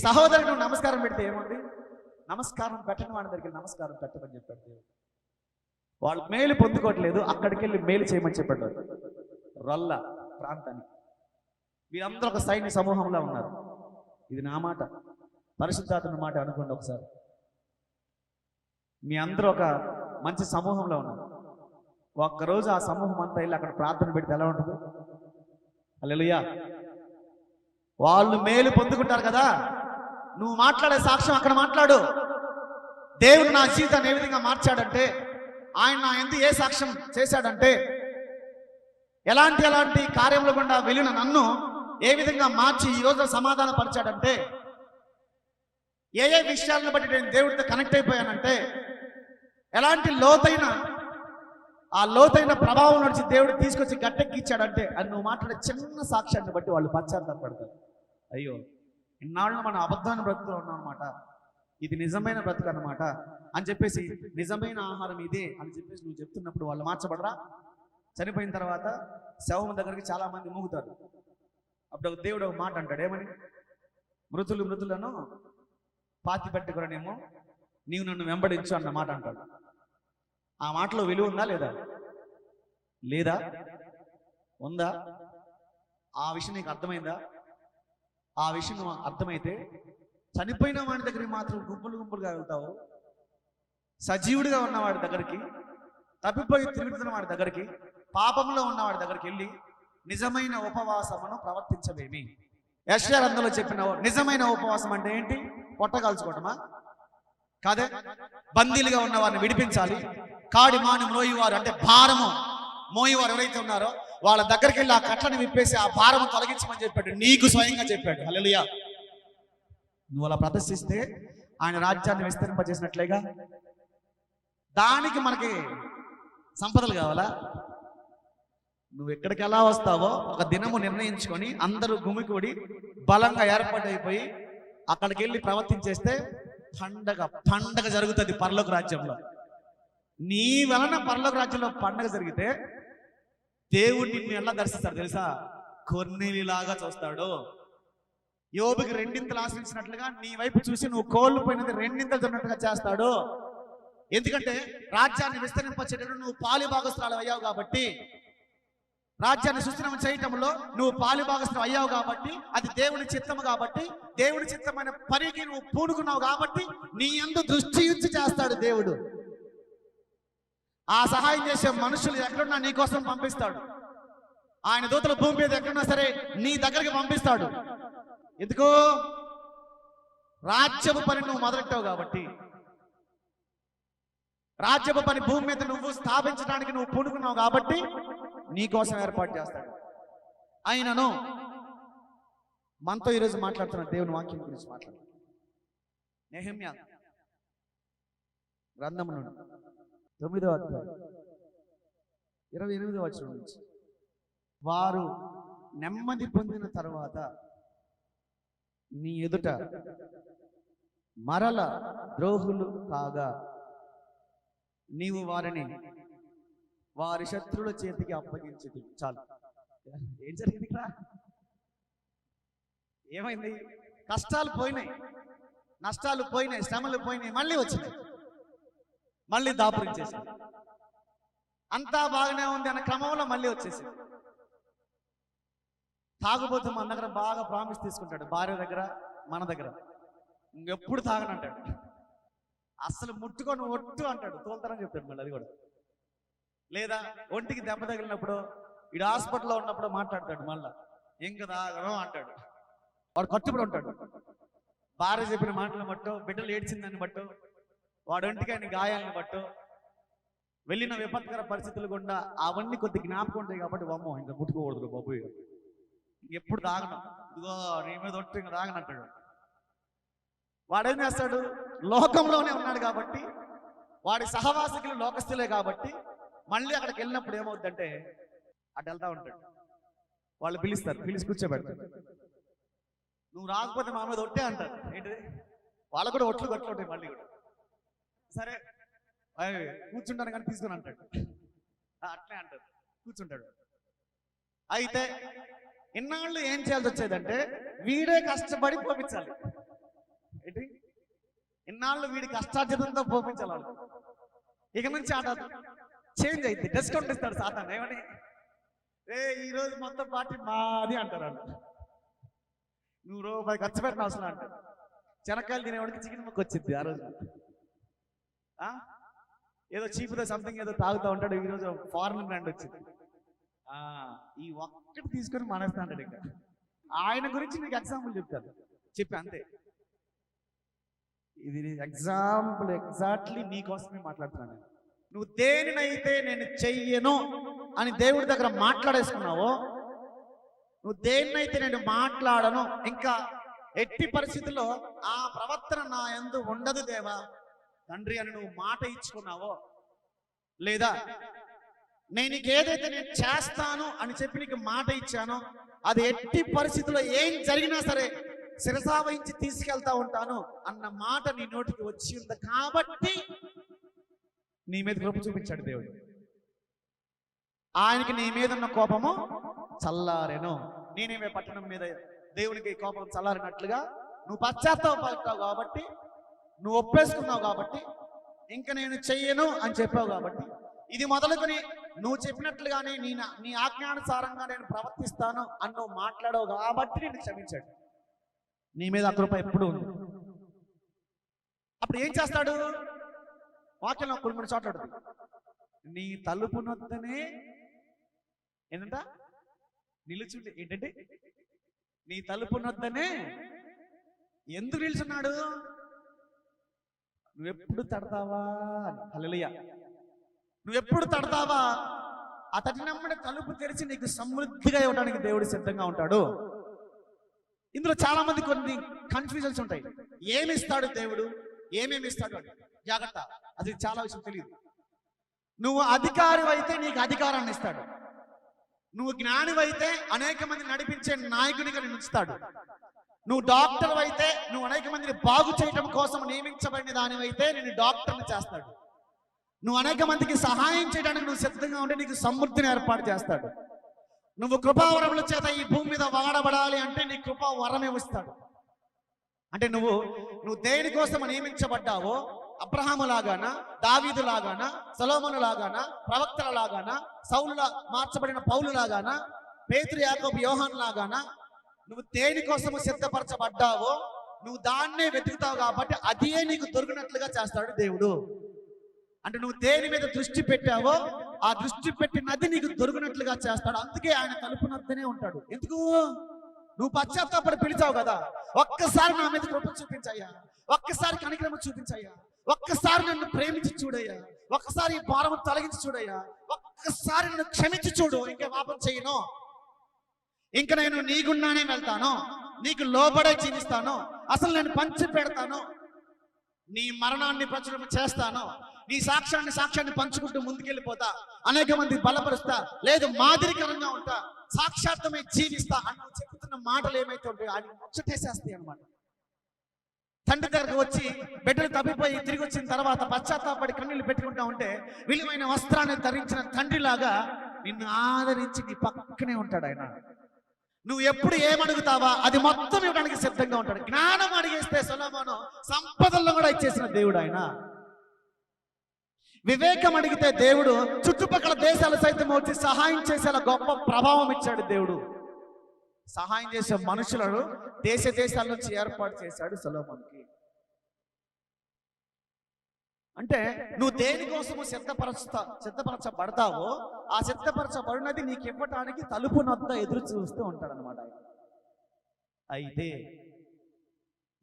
సహోదరుడు నువ్వు నమస్కారం పెడితే ఏముంది? నమస్కారం పెట్టని వాడి దగ్గరికి నమస్కారం పెట్టమని చెప్పాడు దేవుడు. వాళ్ళు మేలు పొందుకోవట్లేదు, అక్కడికి వెళ్ళి మేలు చేయమని చెప్పాడు. రొల్ల ప్రాంతానికి వీరందరూ ఒక సైన్య సమూహంలో ఉన్నారు. ఇది నా మాట, పరిశుద్ధాత్మ మాట అనుకోండి ఒకసారి. మీ అందరూ ఒక మంచి సమూహంలో ఉన్నారు. ఒక్కరోజు ఆ సమూహం అంతా వెళ్ళి అక్కడ ప్రార్థన పెడితే ఎలా ఉంటుంది? హల్లెలూయా. వాళ్ళు మేలు పొందుకుంటారు కదా. నువ్వు మాట్లాడే సాక్ష్యం అక్కడ మాట్లాడు. దేవుడు నా జీవితాన్ని ఏ విధంగా మార్చాడంటే, ఆయన నా ఎందుకు ఏ సాక్ష్యం చేశాడంటే, ఎలాంటి కార్యంలో గుండా వెళ్ళిన నన్ను ఏ విధంగా మార్చి ఈరోజు సమాధాన పరిచాడంటే, ఏ విషయాలను బట్టి నేను దేవుడితో కనెక్ట్ అయిపోయానంటే, ఎలాంటి లోతైన ప్రభావం నుంచి దేవుడు తీసుకొచ్చి గట్టెక్కిచ్చాడంటే, అది నువ్వు మాట్లాడే చిన్న సాక్ష్యాన్ని బట్టి వాళ్ళు పశ్చాత్తాపడతారు. అయ్యో, ఇన్నాళ్ళు మనం అబద్ధాన్ని బ్రతుకులో ఉన్నాం అనమాట, ఇది నిజమైన బ్రతుకు అనమాట అని చెప్పేసి, నిజమైన ఆహారం ఇదే అని చెప్పేసి నువ్వు చెప్తున్నప్పుడు వాళ్ళు మార్చబడరా? చనిపోయిన తర్వాత శవం దగ్గరికి చాలా మంది మూగుతారు. అప్పుడు దేవుడు ఒక మాట అంటాడు, ఏమని? మృతులను పాతి పెట్టుకురనేమో నీవు నన్ను వెంబడించు అన్న మాట అంటాడు. ఆ మాటలో విలువ ఉందా లేదా? లేదా? ఉందా? ఆ విషయం నీకు అర్థమైందా? ఆ విషయం అర్థమైతే చనిపోయిన వాడి దగ్గరికి మాత్రం గుంపులుగా వెళ్తావు. సజీవుడిగా ఉన్నవాడి దగ్గరికి, తప్పిపోయి తిరుగుతున్న వాడి దగ్గరికి, పాపంలో ఉన్నవాడి దగ్గరికి వెళ్ళి నిజమైన ఉపవాసమును ప్రవర్తించవేమి? యెషయా గ్రంథంలో చెప్పిన నిజమైన ఉపవాసం అంటే ఏంటి? పొట్టగాల్చుకోవటమా? కాదే. బందీలుగా ఉన్న వారిని విడిపించాలి. కాడి మాని మోయేవారు అంటే భారము మోయేవారు ఎవరైతే ఉన్నారో వాళ్ళ దగ్గరికి వెళ్ళి ఆ కట్లను విప్పేసి ఆ భారము తొలగించమని చెప్పాడు. నీకు స్వయంగా చెప్పాడు. హల్లెలూయా. నువ్వు అలా ప్రదర్శిస్తే ఆయన రాజ్యాన్ని విస్తరింపజేసినట్లేగా. దానికి మనకి సంపదలు కావాలా? నువ్వు ఎక్కడికి ఎలా వస్తావో ఒక దినము నిర్ణయించుకొని అందరూ గుమికూడి బలంగా ఏర్పాటైపోయి అక్కడికి వెళ్ళి ప్రవర్తించేస్తే పండగ జరుగుతుంది పరలోక రాజ్యంలో. నీ వలన పరలోక రాజ్యంలో పండగ జరిగితే దేవుడు నిన్ను ఎలా దర్శిస్తాడు తెలుసా? కొర్నేలిలాగా చూస్తాడు. యోబుకి రెండింతలు ఆశ్రయించినట్లుగా నీ వైపు చూసి నువ్వు కోల్పోయినది రెండింతలు జరిగినట్టుగా చేస్తాడు. ఎందుకంటే రాజ్యాన్ని విస్తరింపచేటప్పుడు నువ్వు పాలిభాగస్తురాలు అయ్యావు కాబట్టి, రాజ్యాన్ని సుస్థిరం చేయటంలో నువ్వు పాలిభాగస్తులు అయ్యావు కాబట్టి, అది దేవుని చిత్తము కాబట్టి, దేవుని చిత్తమైన పనికి నువ్వు పూనుకున్నావు కాబట్టి నీ యందు దృష్టి ఉంచి చేస్తాడు దేవుడు. ఆ సహాయం చేసే మనుషులు ఎక్కడున్నా నీ కోసం పంపిస్తాడు. ఆయన దూతల భూమి మీద ఎక్కడున్నా సరే నీ దగ్గరికి పంపిస్తాడు. ఎందుకో? రాజ్యపు పని నువ్వు మొదలెట్టావు కాబట్టి, రాజ్యపు పని భూమి మీద నువ్వు స్థాపించడానికి నువ్వు పూనుకున్నావు కాబట్టి నీ కోసం ఏర్పాటు చేస్తాడు. అయినను మనతో ఈరోజు మాట్లాడుతున్న దేవుని వాక్యం గురించి మాట్లాడు. నెహెమ్యా గ్రంథం నుండి 9వ అధ్యాయం 28వ వచనం నుంచి, వారు నెమ్మది పొందిన తరువాత నీ ఎదుట మరల ద్రోహులు కాగా నీవు వారిని వారి శత్రువుల చేతికి అప్పగించదు. చాలు. ఏం జరిగింది ఇక్కడ? ఏమైంది? కష్టాలు పోయినాయి, నష్టాలు పోయినాయి, శ్రమలు పోయినాయి, మళ్ళీ వచ్చినాయి, మళ్ళీ దాపురించేసింది. అంతా బాగానే ఉంది అన్న క్రమంలో మళ్ళీ వచ్చేసింది. తాగుబోతు మన దగ్గర బాగా ప్రామిస్ తీసుకుంటాడు, భార్య దగ్గర, మన దగ్గర. ఇంకెప్పుడు తాగనంటాడు, అస్సలు ముట్టుకొని ఒట్టు అంటాడు, తోలుతారని చెప్తాడు మళ్ళీ. అది కూడా లేదా ఒంటికి దెబ్బ తగిలినప్పుడు, ఇడు హాస్పిటల్లో ఉన్నప్పుడు మాట్లాడతాడు, మళ్ళా ఇంకా తాగను అంటాడు. వాడు కట్టుబడి ఉంటాడు. భార్య చెప్పిన మాటలను బట్టు, బిడ్డలు ఏడ్చిందని బట్టు, వాడు ఒంటికి ఆయన గాయాలను బట్టు, వెళ్ళిన విపత్కర పరిస్థితులు గుండా అవన్నీ కొద్ది జ్ఞాపకం ఉంటాయి కాబట్టి, అమ్మో ఇంకా ముట్టుకోకూడదు బాబు, ఎప్పుడు తాగను, ఇదిగో నీ మీద ఒట్టు ఇంకా తాగనంటాడు. వాడేం చేస్తాడు? లోకంలోనే ఉన్నాడు కాబట్టి, వాడి సహవాసికులు లోకస్తులే కాబట్టి, మళ్ళీ అక్కడికి వెళ్ళినప్పుడు ఏమవుతుందంటే అటు వెళ్తా ఉంటాడు. వాళ్ళు పిలుస్తారు, పిలిచి కూర్చోబెడతారు. నువ్వు రాకపోతే మా మీద ఒట్టే అంటారు. ఏంటిది? వాళ్ళు కూడా ఒట్లు గట్లు ఉంటాయి. మళ్ళీ కూడా సరే కూర్చుంటాను కానీ తీసుకుని అంటాడు. అట్లే అంటారు, కూర్చుంటాడు. అయితే ఇన్నాళ్ళు ఏం చేయాల్సి వచ్చేదంటే వీడే కష్టపడి పంపించాలి. ఇన్నాళ్ళు వీడి కష్టార్జితంతో పోపించాలి వాళ్ళు. ఇక నుంచి ఆట చేంజ్ అయింది, డిస్కౌంట్ ఇస్తాడు సాతాను. ఏమని, ఈ రోజు మొత్తం పార్టీ మాది అంటారు వాళ్ళు. నువ్వు రూపాయి ఖర్చు పెట్టిన అవసరం అంటారు. శనక్కాయలు తినేవాడికి చికెన్ ముక్క వచ్చింది ఆ రోజు. ఏదో చీపుతో సంథింగ్ ఏదో తాగుతూ ఉంటాడు. ఈరోజు ఫారెన్ బ్రాండ్ వచ్చింది. ఈ ఒక్కటి తీసుకొని మానేస్తా అంటాడు. ఇంకా ఆయన గురించి నీకు ఎగ్జాంపుల్ చెప్తాను, చెప్పి అంతే. ఇది ఎగ్జాంపుల్ ఎగ్జాక్ట్లీ నీకోసమే మాట్లాడుతున్నాను. నువ్వు దేనినైతే నేను చెయ్యను అని దేవుడి దగ్గర మాట్లాడేసుకున్నావో, నువ్వు దేన్నైతే నేను మాట్లాడను, ఇంకా ఎట్టి పరిస్థితుల్లో ఆ ప్రవర్తన నా యందు ఉండదు దేవా తండ్రి అని నువ్వు మాట ఇచ్చుకున్నావో, లేదా నేను నీకు ఏదైతే నేను చేస్తాను అని చెప్పి నీకు మాట ఇచ్చానో అది ఎట్టి పరిస్థితుల్లో ఏం జరిగినా సరే శిరసావహించి తీసుకెళ్తా ఉంటాను అన్న మాట నీ నోటికి వచ్చి ఉంది కాబట్టి నీ మీద కృప చూపించాడు దేవుడు. ఆయనకి నీ మీద ఉన్న కోపము చల్లారెను. నేనేమే పట్టణం మీద దేవునికి కోపం చల్లారినట్లుగా నువ్వు పశ్చాత్తాపడతావు కాబట్టి, నువ్వు ఒప్పేసుకున్నావు కాబట్టి, ఇంకా నేను చెయ్యను అని చెప్పావు కాబట్టి, ఇది మొదలుకొని నువ్వు చెప్పినట్లుగానే నీ ఆజ్ఞానుసారంగా నేను ప్రవర్తిస్తాను అని నువ్వు మాట్లాడవు కాబట్టి నేను క్షమించాడు. నీ మీద కృప ఎప్పుడు ఉంది. అప్పుడు ఏం చేస్తాడు? వాక్యంలో కొన్ని చోట్ల నీ తలుపు నొద్దనే ఏంటంట నిలుచుంటే ఏంటంటే నీ తలుపు నొద్దనే ఎందుకు నిలుచున్నాడు? నువ్వెప్పుడు తడతావా అని. హల్లెలూయా. నువ్వెప్పుడు తడతావా? ఆ తడినమ్మడి తలుపు తెరిచి నీకు సమృద్ధిగా ఇవ్వడానికి దేవుడు సిద్ధంగా ఉంటాడు. ఇందులో చాలా మంది కొన్ని కన్ఫ్యూజన్స్ ఉంటాయి. ఏమిస్తాడు దేవుడు, ఏమేమి ఇస్తాడు అని. జాగ్రత్త, అది చాలా విషయం తెలియదు. నువ్వు అధికారివైతే నీకు అధికారాన్ని ఇస్తాడు. నువ్వు జ్ఞానివైతే అనేక మంది నడిపించే నాయకునిగా నేను ఉంచుతాడు. నువ్వు డాక్టర్ అయితే నువ్వు అనేక మందిని బాగు చేయడం కోసం నియమించబడిన దానివైతే నేను డాక్టర్ని చేస్తాడు. నువ్వు అనేక మందికి సహాయం చేయడానికి నువ్వు సిద్ధంగా ఉంటే నీకు సమృద్ధిని ఏర్పాటు చేస్తాడు. నువ్వు కృపావరముల చేత ఈ భూమి మీద వాడబడాలి అంటే నీ కృపా వరం ఇస్తాడు. అంటే నువ్వు దేనికోసం నియమించబడ్డావో, అబ్రహాము లాగానా, దావీదు లాగానా, సొలొమోను లాగానా, ప్రవక్తల లాగానా, సౌలులా మార్చబడిన పౌలు లాగానా, పేతురు యాకోబు యోహాను లాగానా, నువ్వు దేనికోసము సిద్ధపరచబడ్డావో నువ్వు దాన్నే వెతుకుతావు కాబట్టి అదే నీకు దొరికినట్లుగా చేస్తాడు దేవుడు. అంటే నువ్వు దేని మీద దృష్టి పెట్టావో ఆ దృష్టి పెట్టినది నీకు దొరికినట్లుగా చేస్తాడు. అందుకే ఆయన తలుపునద్దనే ఉంటాడు. ఎందుకు? నువ్వు పశ్చాత్తాపడి పిలిచావు కదా, ఒక్కసారి నా మీద కృప చూపించయ్యా, ఒక్కసారి కనికరమ చూపించయ్యా, ఒక్కసారి నన్ను ప్రేమించి చూడయ్యా, ఒక్కసారి ఈ భారము తొలగించి చూడయ్యా, ఒక్కసారి నన్ను క్షమించి చూడు, ఇంకా పాపం చేయను, ఇంకా నేను నీ గుండానే వెళ్తాను, నీకు లోబడే జీవిస్తాను, అసలు నేను పంచి పెడతాను, నీ మరణాన్ని ప్రచురణ చేస్తాను, నీ సాక్ష్యాన్ని పంచుకుంటూ ముందుకెళ్ళిపోతా, అనేక మంది బలపరుస్తా, లేదు మాదిరికరంగా ఉంటా, సాక్షాత్మై జీవిస్తా అని చెప్తున్న మాటలు ఏమైతే ఉంటాయో అది ముచ్చటేసేస్తాయి అనమాట. తండ్రి దగ్గరకు వచ్చి బిడ్డలు తప్పిపోయి తిరిగి వచ్చిన తర్వాత పశ్చాత్తాపడి కన్నీళ్ళు పెట్టుకుంటా ఉంటే విలువైన వస్త్రాన్ని ధరించిన తండ్రిలాగా నిన్ను ఆదరించి నీ పక్కనే ఉంటాడు ఆయన. నువ్వు ఎప్పుడు ఏమడుగుతావా అది మొత్తం ఇవ్వడానికి సిద్ధంగా ఉంటాడు. జ్ఞానం అడిగేస్తే సొలొమోను సంపదల్లో కూడా ఇచ్చేసిన దేవుడు ఆయన. వివేకం అడిగితే దేవుడు చుట్టుపక్కల దేశాలు సైతం వచ్చి సహాయం చేసేలా గొప్ప ప్రభావం ఇచ్చాడు దేవుడు. సహాయం చేసే మనుషులను దేశాల నుంచి ఏర్పాటు చేశాడు సొలొమోనుకి. అంటే నువ్వు దేనికోసము సిద్ధపరచబడతావో ఆ సిద్ధపరచబడినది నీకు ఇవ్వటానికి తలుపు నొద్ద ఎదురు చూస్తూ ఉంటాడు అనమాట. అయితే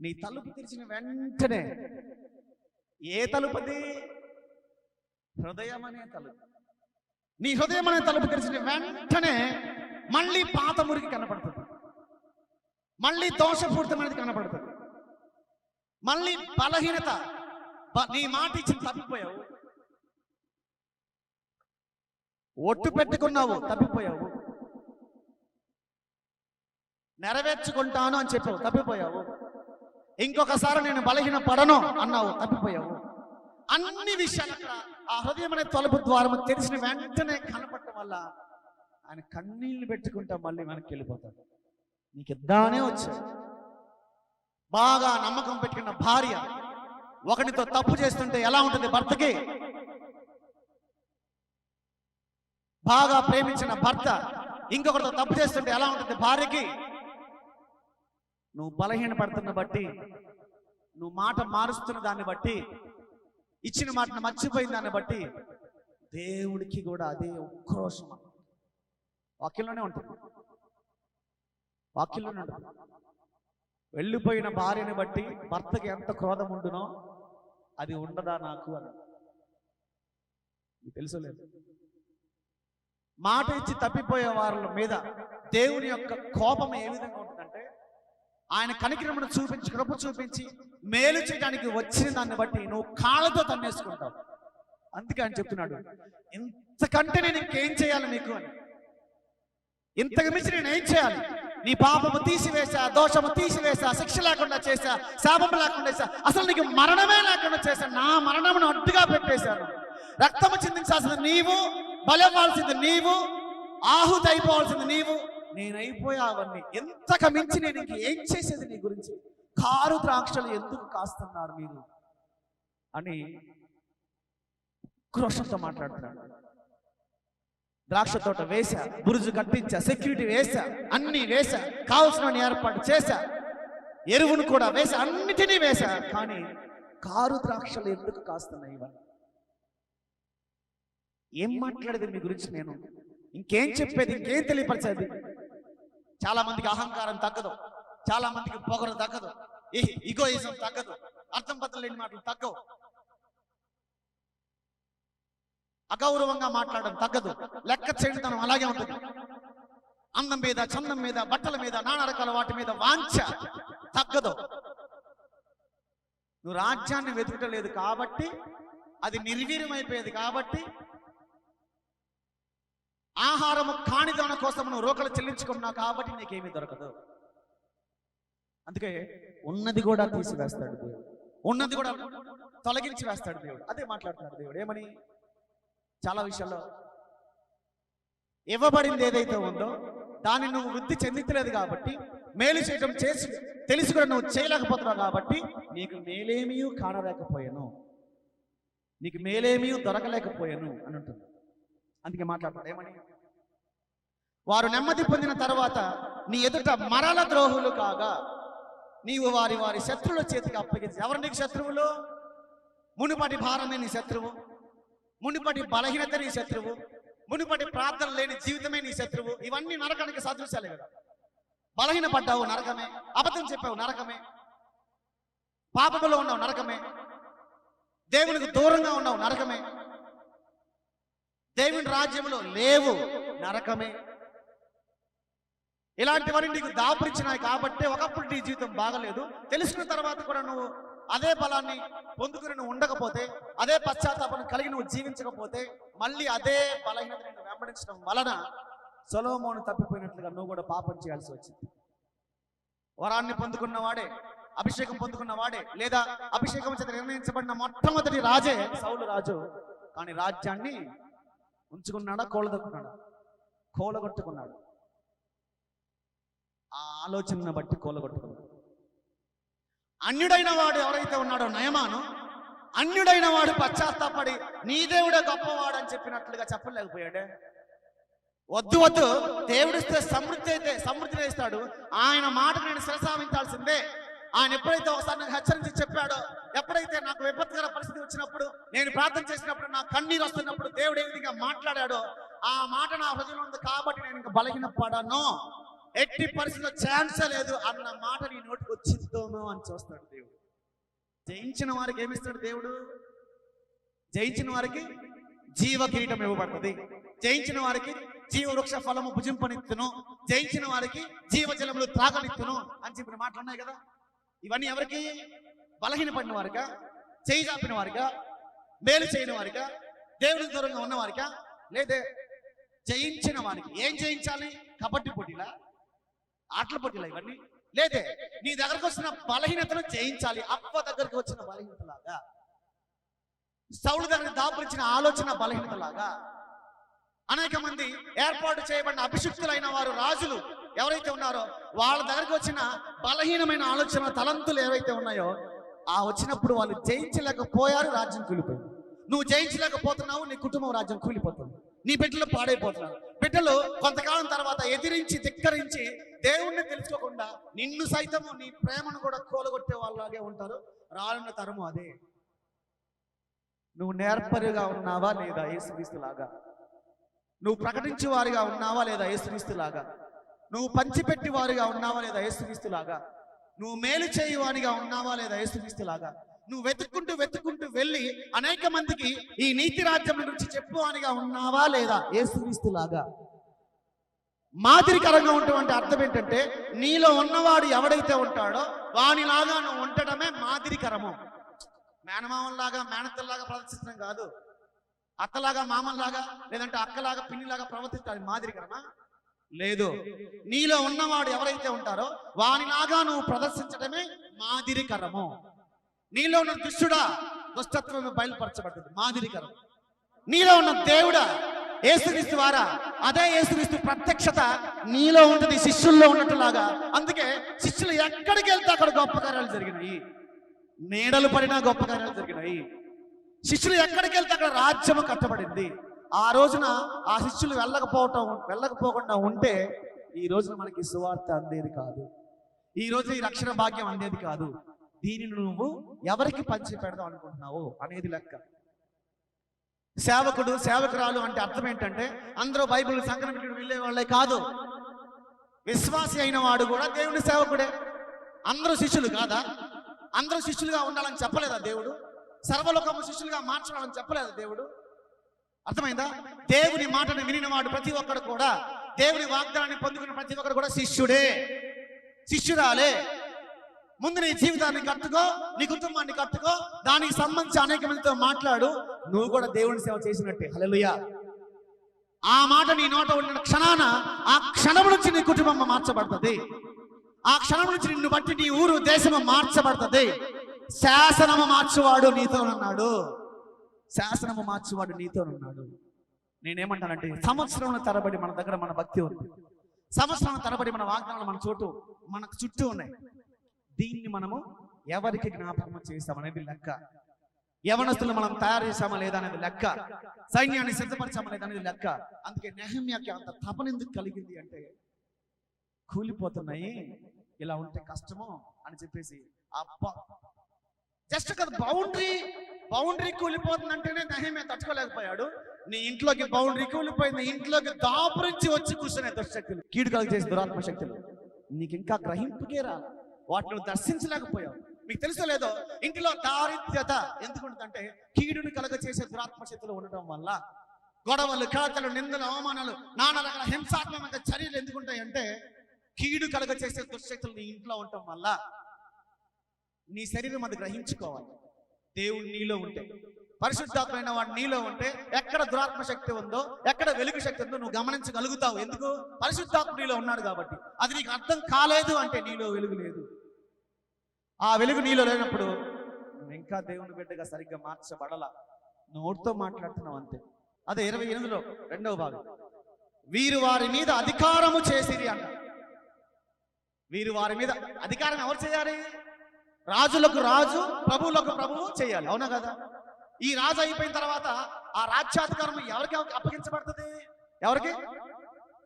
నీ తలుపు తెరిచిన వెంటనే, ఏ తలుపుది? హృదయం అనే తలుపు. నీ హృదయం అనే తలుపు తెరిచిన వెంటనే మళ్ళీ పాత మురికి కనపడుతుంది, మళ్ళీ దోషపూరితమైనది కనపడుతుంది, మళ్ళీ బలహీనత. నీ మాట ఇచ్చి తప్పిపోయావు, ఒట్టు పెట్టుకున్నావు, తప్పిపోయావు, నెరవేర్చుకుంటాను అని చెప్పావు, తప్పిపోయావు, ఇంకొకసారి నేను బలహీన పడను అన్నావు, తప్పిపోయావు. అన్ని విషయాలు అక్కడ ఆ హృదయం అనే తలుపు ద్వారం తెలిసిన వెంటనే కనపడటం వల్ల ఆయన కన్నీళ్లు పెట్టుకుంటా మళ్ళీ వెనక్కి వెళ్ళిపోతాడు. నీకు ఇద్దానే వచ్చాడు. బాగా నమ్మకం పెట్టుకున్న భార్య ఒకరితో తప్పు చేస్తుంటే ఎలా ఉంటుంది భర్తకి? బాగా ప్రేమించిన భర్త ఇంకొకరితో తప్పు చేస్తుంటే ఎలా ఉంటుంది భార్యకి? నువ్వు బలహీన పడుతున్న బట్టి, నువ్వు మాట మారుస్తున్న దాన్ని బట్టి, ఇచ్చిన మాటను మర్చిపోయిన దాన్ని బట్టి దేవుడికి కూడా అదే ఉక్రోషం. వాక్యంలోనే ఉంటుంది, వాక్యంలోనే ఉంటుంది. వెళ్ళిపోయిన భార్యని బట్టి భర్తకి ఎంత క్రోధం ఉండునో అది ఉండదా నాకు అని తెలుసు లేదు. మాట ఇచ్చి తప్పిపోయే వారి మీద దేవుని యొక్క కోపం ఏ విధంగా ఉంటుందంటే, ఆయన కనికరమును చూపించి, కృప చూపించి మేలు చేయడానికి వచ్చిన దాన్ని బట్టి నువ్వు కాళ్ళతో తన్నేసుకుంటావు. అందుకే ఆయన చెప్తున్నాడు, ఇంతకంటే నేను ఇంకేం చేయాలి నీకు అని. ఇంతకు మించి నేను ఏం చేయాలి? నీ పాపము తీసివేసా, దోషము తీసివేసా, శిక్ష లేకుండా చేశా, శాపము లేకుండా చేశా, అసలు నీకు మరణమే లేకుండా చేశా. నా మరణమును అడ్డుగా పెట్టేశాను. రక్తము చిందించాల్సింది నీవు, బలవ్వాల్సింది నీవు, ఆహుతి అయిపోవాల్సింది నీవు. నేనైపోయా అవన్నీ. ఎంతకు మించి నేను ఇంక ఏం చేసేది నీ గురించి? కారు ద్రాక్షలు ఎందుకు కాస్తున్నారు మీరు అని క్రోషంతో మాట్లాడుతున్నాడు. ద్రాక్ష తోట వేశా, బురుజు కట్టించా, సెక్యూరిటీ వేశా, అన్ని వేశా, కావలసిన ఏర్పాటు చేశా, ఎరువును కూడా వేశా, అన్నిటినీ వేశా. కానీ కారు ద్రాక్షలు ఎందుకు కాస్తున్నాయి? ఇవన్నీ ఏం మాట్లాడేది మీ గురించి నేను? ఇంకేం చెప్పేది? ఇంకేం తెలియపరిచేది? చాలా మందికి అహంకారం తగ్గదు, చాలా మందికి పొగరు తగ్గదు, ఈగోయిజం తగ్గదు, అర్థం పద్ధతి లేని మాటలు తగ్గవు, అగౌరవంగా మాట్లాడడం తగ్గదు, లెక్క చేయడం అలాగే ఉంటుంది. అందం మీద, చందం మీద, బట్టల మీద, నానా రకాల వాటి మీద వాంఛ తగ్గదు. నువ్వు రాజ్యాన్ని వెతుకలేదు కాబట్టి, అది నిర్వీర్యమైపోయేది కాబట్టి, ఆహారము కాణిదాన కోసం నువ్వు రోకలు చెల్లించుకున్నావు కాబట్టి నీకేమీ దొరకదు. అందుకే ఉన్నది కూడా తీసివేస్తాడు దేవుడు, ఉన్నది కూడా తొలగించి వేస్తాడు దేవుడు. అదే మాట్లాడుతున్నాడు దేవుడు. ఏమని? చాలా విషయాల్లో ఇవ్వబడింది ఏదైతే ఉందో దాన్ని నువ్వు వృద్ధి చెందించలేదు కాబట్టి, మేలు చేయడం చేసి తెలిసి కూడా నువ్వు చేయలేకపోతున్నావు కాబట్టి నీకు మేలేమీ కానలేకపోయాను, నీకు మేలేమీ దొరకలేకపోయాను అని ఉంటుంది. అందుకే మాట్లాడతాడు. ఏమని? వారు నెమ్మది పొందిన తర్వాత నీ ఎదుట మరల ద్రోహులు కాగా నీవు వారి వారి శత్రువుల చేతికి అప్పగించి. ఎవరు నీకు శత్రువులు? మునుపటి భారమే నీ శత్రువు, మునుపటి బలహీనత నీ శత్రువు, మునుపటి ప్రార్థన లేని జీవితమే నీ శత్రువు. ఇవన్నీ నరకానికి సాదృశ్యాలే కదా. బలహీన పడ్డావు, నరకమే. అబద్ధం చెప్పావు, నరకమే. పాపములో ఉన్నావు, నరకమే. దేవునికి దూరంగా ఉన్నావు, నరకమే. దేవుని రాజ్యంలో లేవు, నరకమే. ఇలాంటివన్నీ నీకు దాపురించినాయి కాబట్టి ఒకప్పుడు నీ జీవితం బాగలేదు. తెలుసుకున్న తర్వాత కూడా నువ్వు అదే బలాన్ని పొందుకుని నువ్వు ఉండకపోతే, అదే పశ్చాత్తాపం కలిగి నువ్వు జీవించకపోతే, మళ్ళీ అదే బలహీనత నిన్ను వెంబడించడం వలన సొలొమోను తప్పిపోయినట్లుగా నువ్వు కూడా పాపం చేయాల్సి వచ్చింది. వరాన్ని పొందుకున్నవాడే, అభిషేకం పొందుకున్నవాడే, లేదా అభిషేకం చేత నిర్ణయించబడిన మొట్టమొదటి రాజే సౌలు రాజు. కానీ రాజ్యాన్ని ఉంచుకున్నాడా, కూలదొక్కున్నాడా? కూలగొట్టుకున్నాడు. ఆ ఆలోచనను బట్టి కూలగొట్టుకున్నాడు. అన్యుడైన వాడు ఎవరైతే ఉన్నాడో నయమాను, అన్యుడైన వాడు పశ్చాత్తాపడి నీ దేవుడే గొప్పవాడు అని చెప్పినట్లుగా చెప్పలేకపోయాడే. వద్దు వద్దు, దేవుడిస్తే సమృద్ధి అయితే సమృద్ధిని ఇస్తాడు. ఆయన మాట నేను శిరసావించాల్సిందే. ఆయన ఎప్పుడైతే ఒకసారి నాకు హెచ్చరించి చెప్పాడో, ఎప్పుడైతే నాకు విపత్కర పరిస్థితి వచ్చినప్పుడు, నేను ప్రార్థన చేసినప్పుడు, నా కన్నీరు వస్తున్నప్పుడు దేవుడు ఏ విధంగా మాట్లాడాడో ఆ మాట నా హృదయంలో ఉంది కాబట్టి నేను ఇంకా బలహీన పడను, ఎట్టి పరిస్థితిలో ఛాన్సే లేదు అన్న మాట నీ నోటికి వచ్చిద్దామో అని చూస్తాడు దేవుడు. జయించిన వారికి ఏమిస్తాడు దేవుడు? జయించిన వారికి జీవ కిరీటం ఇవ్వబడుతుంది, జయించిన వారికి జీవ వృక్ష ఫలము భుజింపనిత్తును, జయించిన వారికి జీవజలములు త్రాగనిత్తును అని చెప్పిన మాటలు ఉన్నాయి కదా. ఇవన్నీ ఎవరికి? బలహీనపడిన వారికా, చేయి చాపిన వారికా, మేలు చేయని వారికా, దేవుడికి దూరంగా ఉన్న వారికా, లేదే జయించిన వారికి. ఏం జయించాలి? కబడ్డీ పోటీలా, ఆటల పోటీలా? ఇవన్నీ లేదే నీ దగ్గరకు వచ్చిన బలహీనతను జయించాలి. అవ్వ దగ్గరకు వచ్చిన బలహీనతలాగా, సౌలు దగ్గర దాపురించిన ఆలోచన బలహీనతలాగా అనేక మంది ఏర్పాటు చేయబడిన అభిషిక్తులైన వారు, రాజులు ఎవరైతే ఉన్నారో వాళ్ళ దగ్గరకు వచ్చిన బలహీనమైన ఆలోచన, తలంతులు ఏవైతే ఉన్నాయో ఆ వచ్చినప్పుడు వాళ్ళు జయించలేకపోయారు, రాజ్యం కూలిపోయింది. నువ్వు జయించలేకపోతున్నావు, నీ కుటుంబం రాజ్యం కూలిపోతుంది, నీ బిడ్డలు పాడైపోతున్నారు. బిడ్డలు కొంతకాలం తర్వాత ఎదిరించి ధిక్కరించి దేవుణ్ణి తెలుసుకోకుండా నిన్ను సైతము నీ ప్రేమను కూడా కూలగొట్టే వాళ్ళలాగే ఉంటారు. రానున్న తరము అదే. నువ్వు నేర్పరిగా ఉన్నావా లేదా యేసుక్రీస్తులాగా? నువ్వు ప్రకటించే వారిగా ఉన్నావా లేదా యేసుక్రీస్తులాగా? నువ్వు పంచిపెట్టి వారిగా ఉన్నావా లేదా యేసుక్రీస్తులాగా? నువ్వు మేలు చేయువానిగా ఉన్నావా లేదా యేసుక్రీస్తులాగా? నువ్వు వెతుక్కుంటూ వెళ్ళి అనేక మందికి ఈ నీతి రాజ్యం గురించి చెప్పువానిగా ఉన్నావా లేదా యేసుక్రీస్తులాగా? మాదిరికరంగా ఉన్నటువంటి అర్థం ఏంటంటే, నీలో ఉన్నవాడు ఎవడైతే ఉంటాడో వానిలాగా నువ్వు ఉండటమే మాదిరికరము. మేనమామల్లాగా మేనత్తల్లాగా ప్రవర్తించడం కాదు, అత్తలాగా మామల్లాగా లేదంటే అక్కలాగా పిన్నిలాగా ప్రవర్తించాలి. మాదిరికరమా? లేదు. నీలో ఉన్నవాడు ఎవరైతే ఉంటారో వానిలాగా నువ్వు ప్రదర్శించడమే మాదిరికరము. నీలో ఉన్న దుష్టుడా, దుష్టత్వం బయలుపరచబడుతుంది, మాదిరికరం. నీలో ఉన్న దేవుడా, యేసుక్రీస్తు వారా, అదే యేసుక్రీస్తు ప్రత్యక్షత నీలో ఉంటుంది, శిష్యుల్లో ఉన్నట్టులాగా. అందుకే శిష్యులు ఎక్కడికి వెళ్తే అక్కడ గొప్ప కార్యాలు జరిగినాయి, నీడలు పడినా గొప్ప కార్యాలు జరిగినాయి. శిష్యులు ఎక్కడికి వెళ్తే అక్కడ రాజ్యము కట్టబడింది. ఆ రోజున ఆ శిష్యులు వెళ్ళకపోకుండా ఉంటే ఈ రోజున మనకి సువార్త అందేది కాదు, ఈ రోజు ఈ రక్షణ భాగ్యం అందేది కాదు. దీనిని నువ్వు ఎవరికి పంచి పెడదాం అనుకుంటున్నావు అనేది లెక్క. సేవకుడు సేవకురాలు అంటే అర్థం ఏంటంటే అందరూ బైబిల్ సంక్రమించుడు వెళ్ళే వాళ్ళే కాదు. విశ్వాసి అయిన వాడు కూడా దేవుని సేవకుడే. అందరూ శిష్యులు కాదా? అందరూ శిష్యులుగా ఉండాలని చెప్పలేదా దేవుడు? సర్వలోకము శిష్యులుగా మార్చాలని చెప్పలేదా దేవుడు? అర్థమైందా? దేవుని మాటను వినినవాడు ప్రతి ఒక్కడు కూడా, దేవుని వాగ్దానాన్ని పొందుకున్న ప్రతి ఒక్కడు కూడా శిష్యుడే, శిష్యురాలే. ముందు నీ జీవితాన్ని కట్టుకో, నీ కుటుంబాన్ని కట్టుకో, దానికి సంబంధించి అనేక మందితో మాట్లాడు, నువ్వు కూడా దేవుని సేవ చేసినట్టే. హల్లెలూయా. ఆ మాట నీ నోట ఉన్న క్షణాన ఆ క్షణం నుంచి నీ కుటుంబం మార్చబడుతుంది, ఆ క్షణం నుంచి నిన్ను బట్టి నీ ఊరు దేశము మార్చబడుతుంది. శాసనము మార్చువాడు నీతోనున్నాడు, శాసనము మార్చువాడు నీతోనున్నాడు. నేనేమంటానంటే, సంవత్సరం తరబడి మన దగ్గర మన భక్తి ఉంది, సంవత్సరం తరబడి మన వాగ్దానాలు మనకు చుట్టూ ఉన్నాయి. దీన్ని మనము ఎవరికి జ్ఞాపకం చేస్తామనేది లెక్క. యవనస్తులు మనం తయారు చేసామా లేదా అనేది లెక్క. సైన్యాన్ని సిద్ధపరచామా లేదా అనేది లెక్క. అందుకే నెహెమ్యాకి అంత తపన ఎందుకు కలిగింది అంటే, కూలిపోతున్నాయి, ఇలా ఉంటే కష్టము అని చెప్పేసి, అబ్బా జస్ట్ కదా బౌండరీ కూలిపోతుందంటేనే నెహెమ్యా తట్టుకోలేకపోయాడు. నీ ఇంట్లోకి బౌండరీ కూలిపోయింది, ఇంట్లోకి దాపురించి వచ్చి కూర్చునే దుష్టశక్తులు, కీడు కలుగ చేసే దురాత్మ శక్తులు నీకు ఇంకా గ్రహింపుకే రా, వాటిని దర్శించలేకపోయావు. మీకు తెలుసో లేదో, ఇంటిలో దారిద్ర్యత ఎందుకు ఉంటుందంటే కీడుని కలుగ చేసే దురాత్మ శక్తులు ఉండటం వల్ల. గొడవలు, కలతలు, నిందలు, అవమానాలు, నానా రకాల హింసాత్మక చర్యలు ఎందుకుంటాయంటే కీడు కలుగ చేసే దుశ్శక్తులు నీ ఇంట్లో ఉండటం వల్ల. నీ శరీరం అది గ్రహించుకోవాలి. దేవుడు నీలో ఉంటే, పరిశుద్ధాత్మైన వాడు నీలో ఉంటే, ఎక్కడ దురాత్మ శక్తి ఉందో, ఎక్కడ వెలుగు శక్తి ఉందో నువ్వు గమనించగలుగుతావు. ఎందుకు? పరిశుద్ధాత్మ నీలో ఉన్నాడు కాబట్టి. అది నీకు అర్థం కాలేదు అంటే నీలో వెలుగు లేదు. ఆ వెలుగు నీలో లేనప్పుడు నువ్వు ఇంకా దేవుని బిడ్డగా సరిగ్గా మార్చబడలా, నోటితో మాట్లాడుతున్నావు అంతే. అదే 28లో 2వ భాగం, వీరు వారి మీద అధికారము చేసిరి అంట. వీరు వారి మీద అధికారం ఎవరు చేయాలి? రాజులకు రాజు, ప్రభువులకు ప్రభువు చేయాలి, అవునా కదా? ఈ రాజు అయిపోయిన తర్వాత ఆ రాజ్యాధికారం ఎవరికి అప్పగించబడుతుంది? ఎవరికి?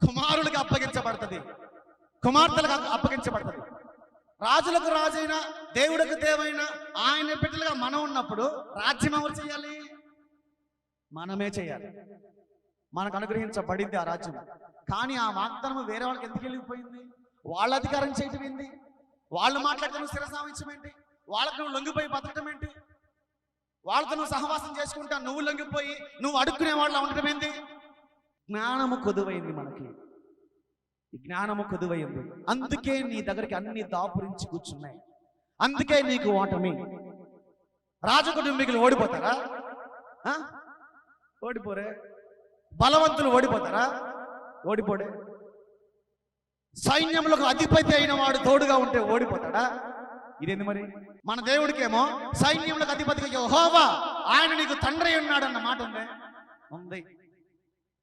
కుమారులకు అప్పగించబడుతుంది, కుమార్తెలకు అప్పగించబడుతుంది. రాజులకు రాజైన, దేవుడికి దేవైన ఆయన బిడ్డలుగా మనం ఉన్నప్పుడు రాజ్యం ఎవరు చేయాలి? మనమే చేయాలి. మనకు అనుగ్రహించబడింది ఆ రాజ్యం. కానీ ఆ వాగ్దానం వేరే వాళ్ళకి ఎందుకు వెళ్ళిపోయింది? వాళ్ళ అధికారం చేయటం ఏంటి? వాళ్ళు మాట్లాడితే నువ్వు శిరసావించడం ఏంటి? వాళ్ళకు నువ్వు లొంగిపోయి బతకటం ఏంటి? వాళ్ళతో నువ్వు సహవాసం చేసుకుంటా నువ్వు లొంగిపోయి నువ్వు అడుక్కునే వాళ్ళ ఉండటం ఏంటి? జ్ఞానము కొదువైంది మనకి, జ్ఞానము కొదువైంది. అందుకే నీ దగ్గరికి అన్ని దాపురించి కూర్చున్నాయి, అందుకే నీకు ఓటమి. రాజకుటుంబీకులు ఓడిపోతారా? ఓడిపోరే. బలవంతులు ఓడిపోతారా? ఓడిపోడే. సైన్యములకు అధిపతి అయిన వాడు తోడుగా ఉంటే ఓడిపోతాడా? ఇదేంది మరి? మన దేవుడికేమో సైన్యములకు అధిపతిగా యెహోవా, ఆయన నీకు తండ్రి ఉన్నాడు అన్న మాట ఉంది.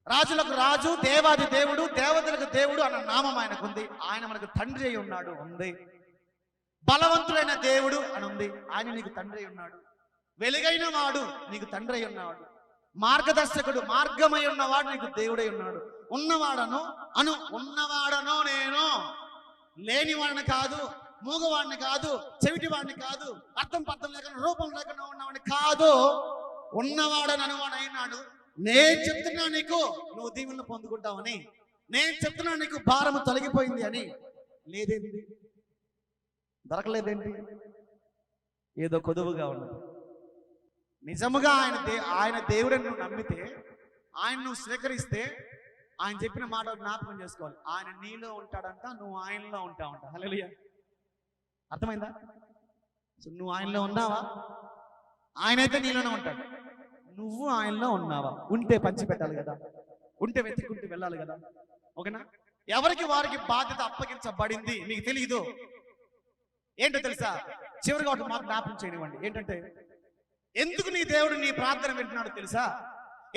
రాజులకు రాజు, దేవాది దేవుడు, దేవతలకు దేవుడు అన్న నామం ఆయనకు ఉంది. ఆయన మనకు తండ్రి అయి ఉన్నాడు ఉంది. బలవంతుడైన దేవుడు అని ఉంది, ఆయన నీకు తండ్రి అయి ఉన్నాడు. వెలుగైన వాడు నీకు తండ్రి అయి ఉన్నాడు. మార్గదర్శకుడు, మార్గమై ఉన్నవాడు నీకు దేవుడై ఉన్నాడు. ఉన్నవాడను నేను, లేనివాడిని కాదు, మూగవాడిని కాదు, చెవిటివాడిని కాదు, అర్థం లేకుండా రూపం లేకుండా ఉన్నవాడిని కాదు, ఉన్నవాడను అయినాడు. నేను చెప్తున్నా నీకు నువ్వు దీవెనలు పొందుకుంటావని, నేను చెప్తున్నా నీకు భారము తొలగిపోయింది అని. లేదేంటి? దొరకలేదేంటి? ఏదో కొదువుగా ఉన్నది. నిజముగా ఆయన దేవుడని నువ్వు నమ్మితే, ఆయన నువ్వు స్వీకరిస్తే, ఆయన చెప్పిన మాట జ్ఞాపకం చేసుకోవాలి. ఆయన నీలో ఉంటాడంట, నువ్వు ఆయనలో ఉంటావంట. హల్లెలూయా. అర్థమైందా? సో నువ్వు ఆయనలో ఉన్నావా? ఆయనైతే నీలోనే ఉంటాడు. నువ్వు ఆయనలో ఉన్నావా? ఉంటే పంచి పెట్టాలి కదా, ఉంటే వెతుక్కుంటూ వెళ్ళాలి కదా. ఓకేనా? ఎవరికి వారికి బాధ్యత అప్పగించబడింది. మీకు తెలియదు ఏంటో తెలుసా? చివరిగా ఒకటి మాకు జ్ఞాపకం చేయనివ్వండి. ఏంటంటే, ఎందుకు నీ దేవుడు నీ ప్రార్థన వింటున్నాడు తెలుసా?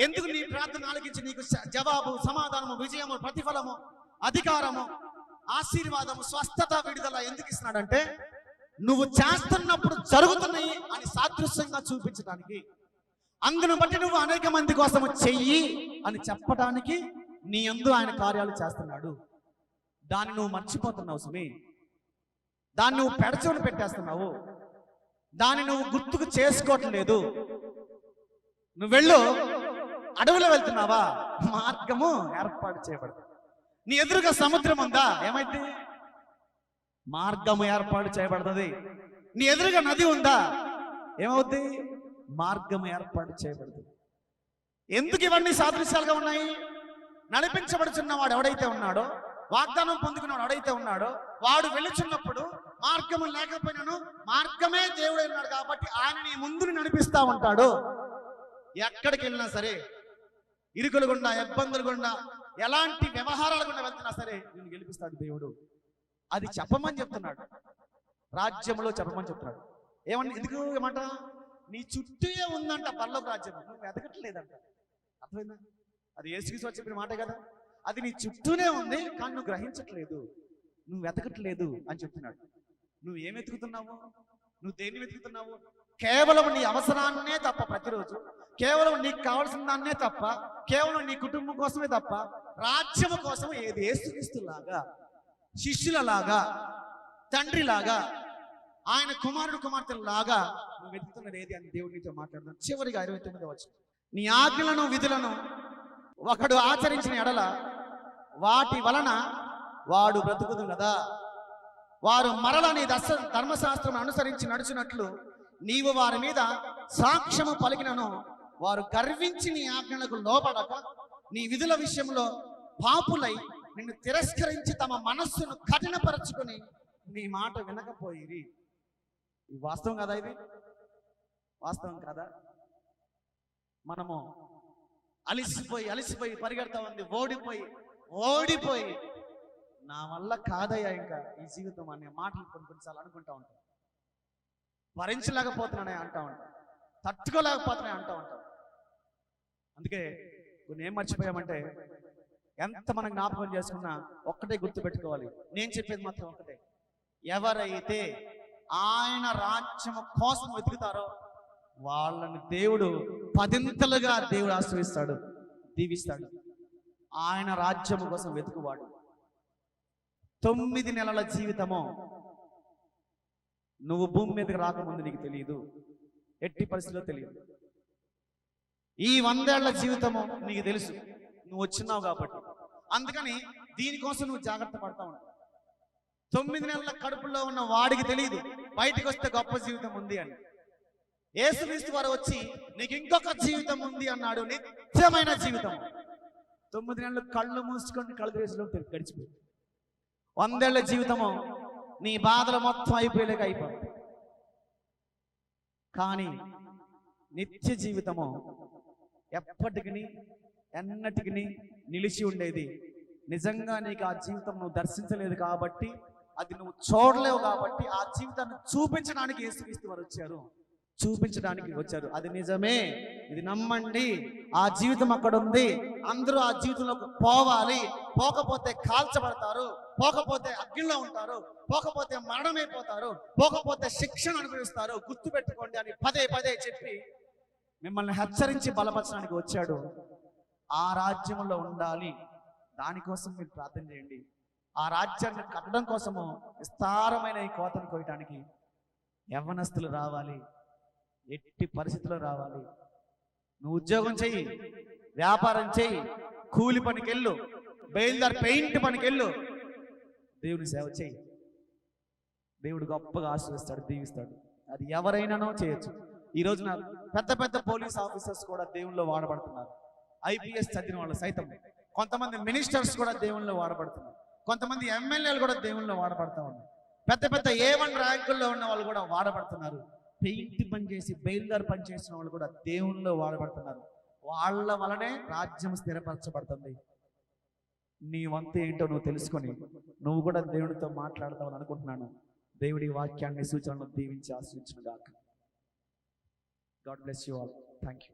ఎందుకు నీ ప్రార్థన ఆలకించి నీకు జవాబు, సమాధానము, విజయము, ప్రతిఫలము, అధికారము, ఆశీర్వాదము, స్వస్థత, విడుదల ఎందుకు ఇస్తున్నాడంటే, నువ్వు చేస్తున్నప్పుడు జరుగుతున్నాయి అని సాదృశ్యంగా చూపించడానికి, అందును బట్టి నువ్వు అనేక మంది కోసం చెయ్యి అని చెప్పడానికి నీ యందు ఆయన కార్యాలు చేస్తున్నాడు. దాన్ని నువ్వు మర్చిపోతున్నావు సుమి. దాన్ని నువ్వు పెడచోని పెట్టేస్తున్నావు. దాన్ని నువ్వు గుర్తుకు చేసుకోవట్లేదు. నువ్వు వెళ్ళు, అడవిలో వెళ్తున్నావా? మార్గము ఏర్పాటు చేయబడుతుంది. నీ ఎదురుగా సముద్రం ఉందా? ఏమైతే మార్గము ఏర్పాటు చేయబడుతుంది. నీ ఎదురుగా నది ఉందా? ఏమవుద్ది? మార్గం ఏర్పాటు చేయబడుతుంది. ఎందుకు ఇవన్నీ సాదృశ్యాలుగా ఉన్నాయి? నడిపించబడుచున్నవాడు ఎవడైతే ఉన్నాడో, వాగ్దానం పొందుకున్నాడు ఎవడైతే ఉన్నాడో, వాడు వెళుచున్నప్పుడు మార్గము లేకపోయినాను మార్గమే దేవుడు ఉన్నాడు కాబట్టి ఆయన నీ ముందుని నడిపిస్తా ఉంటాడు. ఎక్కడికి వెళ్ళినా సరే, ఇరుకులు గుండా, ఇబ్బందులు గుండా, ఎలాంటి వ్యవహారాల గుండా వెళ్తున్నా సరే నేను గెలిపిస్తాడు దేవుడు. అది చెప్పమని చెప్తున్నాడు, రాజ్యంలో చెప్పమని చెప్తున్నాడు. ఏమన్నా ఎందుకు ఏమంట? నీ చుట్టూ ఉందంట పరలోక రాజ్యం, నువ్వు ఎదగట్లేదంట. అర్థమైందా? అది యేసుక్రీస్తు చెప్పిన మాట కదా. అది నీ చుట్టూనే ఉంది కానీ నువ్వు గ్రహించట్లేదు, నువ్వు వెతకట్లేదు అని చెప్తున్నాడు. నువ్వు ఏం వెతుకుతున్నావు? నువ్వు దేన్ని వెతుకుతున్నావు? కేవలం నీ అవసరాన్నే తప్ప, ప్రతిరోజు కేవలం నీకు కావాల్సిన దాన్నే తప్ప, కేవలం నీ కుటుంబం కోసమే తప్ప, రాజ్యము కోసం ఏది యేసుక్రీస్తులాగా, శిష్యులలాగా, తండ్రిలాగా, ఆయన కుమారుడు కుమార్తెలాగా నువ్వు వెతుకుతున్నది ఏది అని దేవుడు నీతో మాట్లాడుతున్నాడు. చివరిగా 29వ వచనం, నీ ఆజ్ఞలను విధులను ఒకడు ఆచరించిన ఎడల వాటి వలన వాడు బ్రతుకుదు కదా. వారు మరల నీ ధర్మశాస్త్రం అనుసరించి నడుచున్నట్లు నీవు వారి మీద సాక్ష్యము పలికినను వారు గర్వించి నీ ఆజ్ఞలకు లోపడక నీ విధుల విషయంలో పాపులై నిన్ను తిరస్కరించి తమ మనస్సును కఠినపరచుకొని నీ మాట వినకపోయిరి. ఇది వాస్తవం కదా? ఇది వాస్తవం కదా? మనము అలిసిపోయి పరిగెడతా ఉంది, ఓడిపోయి నా వల్ల కాదయ్యా ఇంకా ఈ జీవితం అనే మాటలు కొన్నిసార్లు అనుకుంటా ఉంటాం. భరించలేకపోతున్నానే అంటా ఉంటాం, తట్టుకోలేకపోతున్నాయి అంటా ఉంటాం. అందుకే కొన్ని ఏం మర్చిపోయామంటే, ఎంత మనం జ్ఞాపకం చేసుకున్నా ఒక్కటే గుర్తు పెట్టుకోవాలి. నేను చెప్పేది మాత్రం ఒకటే, ఎవరైతే ఆయన రాజ్యము కోసం వెతుకుతారో వాళ్ళని దేవుడు 10ంతలుగా దేవుడు ఆశీర్వదిస్తాడు, దీవిస్తాడు. ఆయన రాజ్యము కోసం వెతుకువాడు. 9 నెలల జీవితము నువ్వు భూమి మీదకి రాకముందు నీకు తెలియదు, ఎట్టి పరిస్థితిలో తెలియదు. ఈ 100 ఏళ్ల జీవితము నీకు తెలుసు, నువ్వు వచ్చినావు కాబట్టి. అందుకని దీనికోసం నువ్వు జాగ్రత్త పడతా ఉంటావు. 9 నెలల కడుపులో ఉన్న వాడికి తెలియదు బయటికి వస్తే గొప్ప జీవితం ఉంది అని. యేసుక్రీస్తు వారు వచ్చి నీకు ఇంకొక జీవితం ఉంది అన్నాడు, నిత్యమైన జీవితం. 9 నెలలు కళ్ళు మూసుకొని కళ్ళు తెరిచిలో గడిచిపోయింది. 100 ఏళ్ల జీవితము నీ బాధలు మొత్తం అయిపోయేలాగా అయిపోతుంది. కానీ నిత్య జీవితము ఎప్పటికీ ఎన్నటికి నిలిచి ఉండేది. నిజంగా నీకు ఆ జీవితం నువ్వు దర్శించలేదు కాబట్టి, అది నువ్వు చూడలేవు కాబట్టి, ఆ జీవితాన్ని చూపించడానికి యేసుక్రీస్తు వారు వచ్చారు, చూపించడానికి వచ్చారు. అది నిజమే, ఇది నమ్మండి. ఆ జీవితం అక్కడ ఉంది. అందరూ ఆ జీవితంలోకి పోవాలి, పోకపోతే కాల్చబడతారు, పోకపోతే అగ్నిలో ఉంటారు, పోకపోతే మరణమైపోతారు, పోకపోతే శిక్షణ అనుభవిస్తారు, గుర్తుపెట్టుకోండి అని పదే పదే చెప్పి మిమ్మల్ని హెచ్చరించి బలపరచడానికి వచ్చాడు. ఆ రాజ్యంలో ఉండాలి, దానికోసం మీరు ప్రార్థన చేయండి. ఆ రాజ్యాన్ని కట్టడం కోసము విస్తారమైన ఈ కోతను కోయటానికి యవ్వనస్తులు రావాలి, ఎట్టి పరిస్థితుల్లో రావాలి. నువ్వు ఉద్యోగం చెయ్యి, వ్యాపారం చెయ్యి, కూలి పనికి వెళ్ళు, బయలుదేరి పెయింట్ పనికి వెళ్ళు, దేవుని సేవ చెయ్యి. దేవుడు గొప్పగా ఆశీర్వదిస్తాడు, దీవిస్తాడు. అది ఎవరైనానో చేయొచ్చు. ఈ రోజున పెద్ద పెద్ద పోలీస్ ఆఫీసర్స్ కూడా దేవుల్లో వాడబడుతున్నారు. ఐపీఎస్ చదివిన వాళ్ళు సైతం, కొంతమంది మినిస్టర్స్ కూడా దేవుల్లో వాడబడుతున్నారు, కొంతమంది ఎమ్మెల్యేలు కూడా దేవుల్లో వాడబడతా ఉన్నారు, పెద్ద పెద్ద A1 ర్యాంకుల్లో ఉన్న వాళ్ళు కూడా వాడబడుతున్నారు. పెయింట్ పని చేసి బయలుదేరి పని చేసిన వాళ్ళు కూడా దేవుల్లో వాడబడుతున్నారు. వాళ్ళ వలనే రాజ్యం స్థిరపరచబడుతుంది. నీ వంతు ఏంటో నువ్వు తెలుసుకొని నువ్వు కూడా దేవుడితో మాట్లాడతావని అనుకుంటున్నాను. దేవుడి వాక్యాన్ని సూచనలు దీవించి ఆశ్రయించును గాక. God bless you all. Thank you.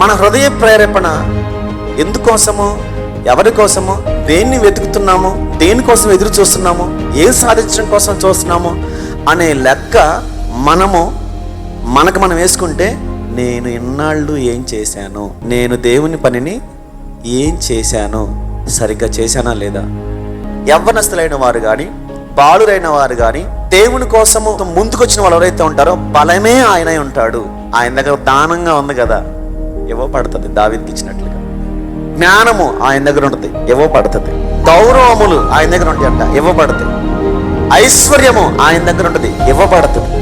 మన హృదయ ప్రేరేపణ ఎందుకోసమో, ఎవరి కోసమో, దేన్ని వెతుకుతున్నామో, దేనికోసం ఎదురు చూస్తున్నామో, ఏం సాధించడం కోసం చూస్తున్నామో అనే లెక్క మనకు మనం వేసుకుంటే, నేను ఇన్నాళ్ళు ఏం చేశాను, నేను దేవుని పనిని ఏం చేశాను, సరిగ్గా చేశానా లేదా? యవ్వనస్తులైన వారు కానీ, బాలురైన వారు కానీ, దేవుని కోసము ముందుకొచ్చిన వాళ్ళు ఎవరైతే ఉంటారో బలమే ఆయనై ఉంటాడు. ఆయన దగ్గర దానంగా ఉంది కదా, ఇవ్వబడుతుంది. దావీదుకి ఇచ్చినట్లుగా జ్ఞానము ఆయన దగ్గర ఉంటుంది, ఇవ్వబడుతుంది. గౌరవములు ఆయన దగ్గర ఉంటాయంట, ఇవ్వబడుతుంది. ఐశ్వర్యము ఆయన దగ్గర ఉంటుంది, ఇవ్వబడుతుంది.